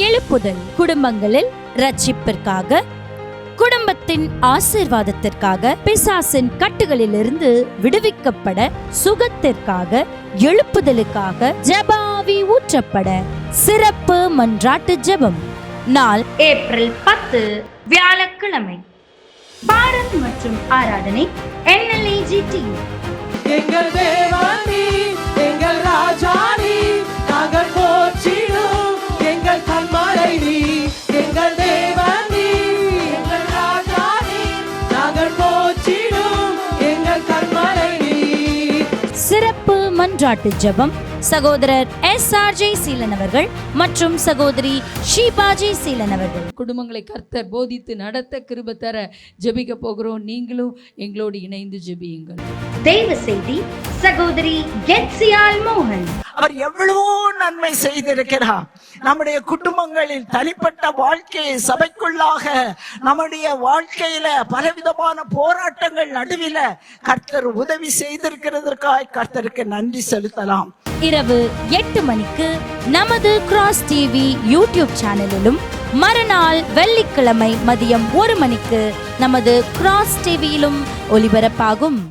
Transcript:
எழுப்புதல், குடும்பங்களில் ரட்சிப்பிற்காக, குடும்பத்தின் ஆசீர்வாதத்திற்காக, பிசாசின் கட்டுகளிலிருந்து விடுவிக்கப்பட, சுகத்திற்காக, எழுப்புதலுக்காக, ஜெபாவி ஊற்றப்பட சிறப்பு மன்றாட்டு ஜெபம். நாள் ஏப்ரல் 10 வியாழக்கிழமை. பாடல் மற்றும் ஆராதனை NLEGT. எங்கள் தேவானி, எங்கள் ராஜானி, நாங்கள் போற்றிடும் எங்கள் கண்மலை நீ. எங்கள் தேவானி, எங்கள் ராஜானி, நாங்கள் போற்றிடும் எங்கள் கண்மலை நீ. சிறப்பு மன்றாட்டு ஜெபம் சகோதரர் SRJ சீலன் அவர்கள் மற்றும் சகோதரி ஷீபாஜி சீலன் அவர்கள். குடும்பங்களை கர்த்தர் போதித்து நடத்த கிருபை தர ஜெபிக்க போகிறோம். நீங்களும் எங்களோடு இணைந்து ஜெபியுங்கள். தெய்வ செய்தி சகோதரி கெட்சியால் மோகன். அவர் எவ்வளவோ நன்மை செய்திருக்கிறார். நம்முடைய குடும்பங்களில் தனிப்பட்ட வாழ்க்கையை சபைக்குள்ளாக நம்முடைய வாழ்க்கையில பலவிதமான போராட்டங்கள் நடுவில் கர்த்தர் உதவி செய்திருக்கிறதற்காக கர்த்தருக்கு நன்றி செலுத்தலாம். இரவு 8 மணிக்கு நமது கிராஸ் டிவி யூடியூப் சேனலிலும், மறுநாள் வெள்ளிக்கிழமை மதியம் 1 மணிக்கு நமது கிராஸ் டிவியிலும் ஒளிபரப்பாகும்.